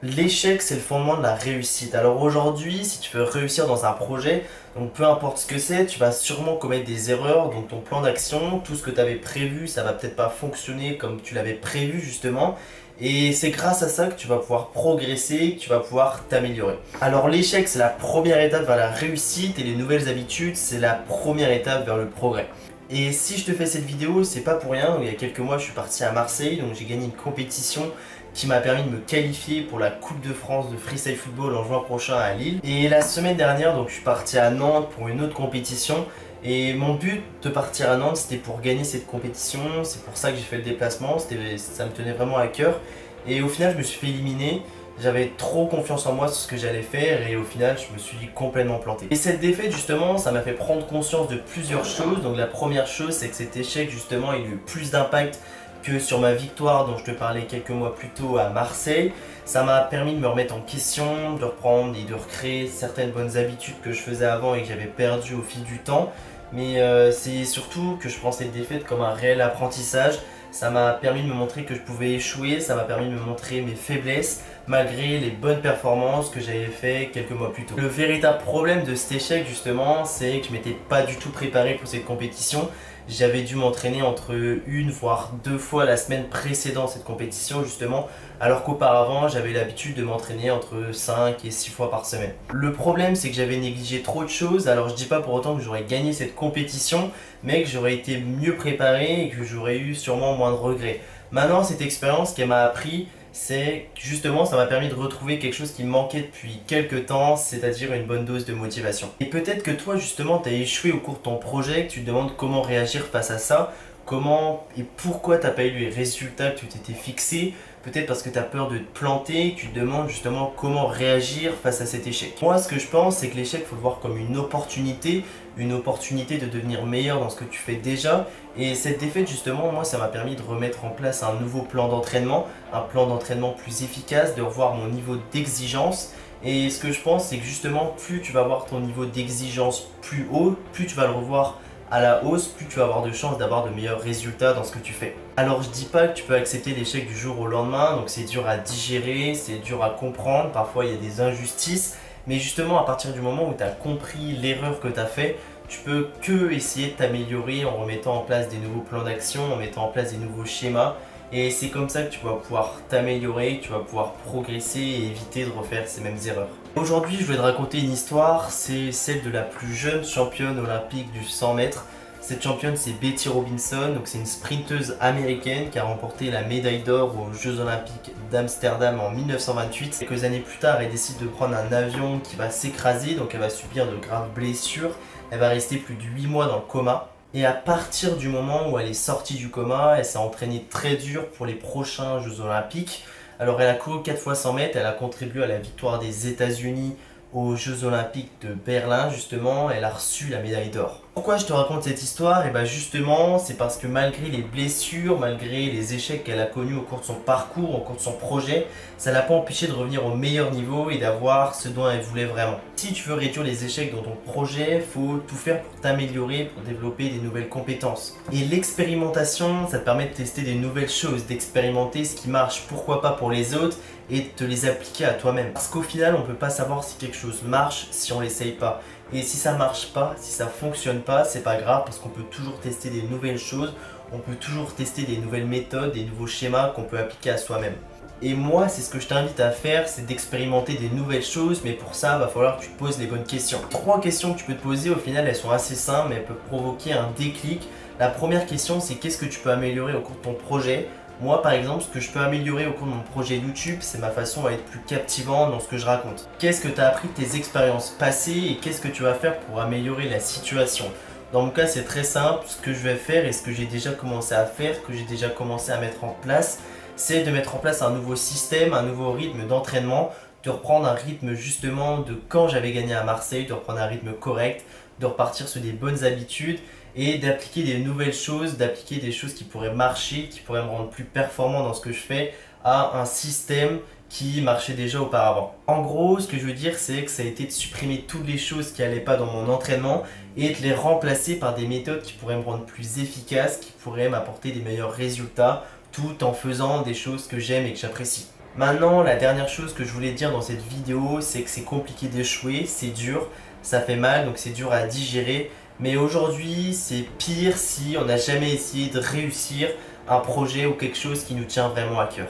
L'échec, c'est le fondement de la réussite. Alors aujourd'hui, si tu veux réussir dans un projet, donc peu importe ce que c'est, tu vas sûrement commettre des erreurs. Donc ton plan d'action, tout ce que tu avais prévu, ça va peut-être pas fonctionner comme tu l'avais prévu justement. Et c'est grâce à ça que tu vas pouvoir progresser, que tu vas pouvoir t'améliorer. Alors l'échec, c'est la première étape vers la réussite et les nouvelles habitudes, c'est la première étape vers le progrès. Et si je te fais cette vidéo, c'est pas pour rien. Il y a quelques mois, je suis parti à Marseille, donc j'ai gagné une compétition qui m'a permis de me qualifier pour la Coupe de France de freestyle football en juin prochain à Lille. Et la semaine dernière, donc je suis parti à Nantes pour une autre compétition. Et mon but de partir à Nantes, c'était pour gagner cette compétition. C'est pour ça que j'ai fait le déplacement. Ça me tenait vraiment à cœur. Et au final, je me suis fait éliminer. J'avais trop confiance en moi sur ce que j'allais faire et au final, je me suis complètement planté. Et cette défaite, justement, ça m'a fait prendre conscience de plusieurs choses. Donc la première chose, c'est que cet échec, justement, il a eu plus d'impact que sur ma victoire dont je te parlais quelques mois plus tôt à Marseille. Ça m'a permis de me remettre en question, de reprendre et de recréer certaines bonnes habitudes que je faisais avant et que j'avais perdues au fil du temps. Mais c'est surtout que je prends cette défaite comme un réel apprentissage. Ça m'a permis de me montrer que je pouvais échouer, ça m'a permis de me montrer mes faiblesses malgré les bonnes performances que j'avais fait quelques mois plus tôt. Le véritable problème de cet échec justement, c'est que je m'étais pas du tout préparé pour cette compétition. J'avais dû m'entraîner entre une voire deux fois la semaine précédant cette compétition justement, alors qu'auparavant j'avais l'habitude de m'entraîner entre 5 et 6 fois par semaine. Le problème c'est que j'avais négligé trop de choses, alors je dis pas pour autant que j'aurais gagné cette compétition, mais que j'aurais été mieux préparé et que j'aurais eu sûrement moins de regrets. Maintenant cette expérience qu'elle m'a appris, c'est que justement ça m'a permis de retrouver quelque chose qui me manquait depuis quelques temps, c'est-à-dire une bonne dose de motivation. Et peut-être que toi justement tu as échoué au cours de ton projet, que tu te demandes comment réagir face à ça, comment et pourquoi tu n'as pas eu les résultats que tu t'étais fixé, peut-être parce que tu as peur de te planter, que tu te demandes justement comment réagir face à cet échec. Moi ce que je pense c'est que l'échec il faut le voir comme une opportunité de devenir meilleur dans ce que tu fais déjà. Et cette défaite justement, moi ça m'a permis de remettre en place un nouveau plan d'entraînement, un plan d'entraînement plus efficace, de revoir mon niveau d'exigence. Et ce que je pense c'est que justement plus tu vas avoir ton niveau d'exigence plus haut, plus tu vas le revoir à la hausse, plus tu vas avoir de chances d'avoir de meilleurs résultats dans ce que tu fais. Alors je dis pas que tu peux accepter l'échec du jour au lendemain, donc c'est dur à digérer, c'est dur à comprendre, parfois il y a des injustices, mais justement à partir du moment où tu as compris l'erreur que tu as fait, tu peux que essayer de t'améliorer en remettant en place des nouveaux plans d'action, en mettant en place des nouveaux schémas. Et c'est comme ça que tu vas pouvoir t'améliorer, tu vas pouvoir progresser et éviter de refaire ces mêmes erreurs. Aujourd'hui, je vais te raconter une histoire, c'est celle de la plus jeune championne olympique du 100 mètres. Cette championne, c'est Betty Robinson, donc c'est une sprinteuse américaine qui a remporté la médaille d'or aux Jeux Olympiques d'Amsterdam en 1928. Quelques années plus tard, elle décide de prendre un avion qui va s'écraser, donc elle va subir de graves blessures. Elle va rester plus de 8 mois dans le coma. Et à partir du moment où elle est sortie du coma, elle s'est entraînée très dur pour les prochains Jeux Olympiques. Alors elle a couru 4 fois 100 mètres, elle a contribué à la victoire des États-Unis aux Jeux Olympiques de Berlin justement, elle a reçu la médaille d'or. Pourquoi je te raconte cette histoire? Et bien justement, c'est parce que malgré les blessures, malgré les échecs qu'elle a connus au cours de son parcours, au cours de son projet, ça l'a pas empêché de revenir au meilleur niveau et d'avoir ce dont elle voulait vraiment. Si tu veux réduire les échecs dans ton projet, faut tout faire pour t'améliorer, pour développer des nouvelles compétences. Et l'expérimentation, ça te permet de tester des nouvelles choses, d'expérimenter ce qui marche, pourquoi pas pour les autres, et de te les appliquer à toi-même. Parce qu'au final, on ne peut pas savoir si quelque chose marche si on l'essaye pas. Et si ça marche pas, si ça fonctionne pas, c'est pas grave parce qu'on peut toujours tester des nouvelles choses, on peut toujours tester des nouvelles méthodes, des nouveaux schémas qu'on peut appliquer à soi-même. Et moi, c'est ce que je t'invite à faire, c'est d'expérimenter des nouvelles choses, mais pour ça, il va falloir que tu te poses les bonnes questions. 3 questions que tu peux te poser, au final, elles sont assez simples, mais elles peuvent provoquer un déclic. La première question, c'est qu'est-ce que tu peux améliorer au cours de ton projet? Moi, par exemple, ce que je peux améliorer au cours de mon projet YouTube, c'est ma façon à être plus captivant dans ce que je raconte. Qu'est-ce que tu as appris de tes expériences passées et qu'est-ce que tu vas faire pour améliorer la situation? Dans mon cas, c'est très simple. Ce que je vais faire et ce que j'ai déjà commencé à faire, que j'ai déjà commencé à mettre en place, c'est de mettre en place un nouveau système, un nouveau rythme d'entraînement, de reprendre un rythme justement de quand j'avais gagné à Marseille, de reprendre un rythme correct, de repartir sur des bonnes habitudes et d'appliquer des nouvelles choses, d'appliquer des choses qui pourraient marcher, qui pourraient me rendre plus performant dans ce que je fais à un système qui marchait déjà auparavant. En gros, ce que je veux dire, c'est que ça a été de supprimer toutes les choses qui n'allaient pas dans mon entraînement et de les remplacer par des méthodes qui pourraient me rendre plus efficace, qui pourraient m'apporter des meilleurs résultats, tout en faisant des choses que j'aime et que j'apprécie. Maintenant, la dernière chose que je voulais dire dans cette vidéo, c'est que c'est compliqué d'échouer, c'est dur, ça fait mal, donc c'est dur à digérer. Mais aujourd'hui, c'est pire si on n'a jamais essayé de réussir un projet ou quelque chose qui nous tient vraiment à cœur.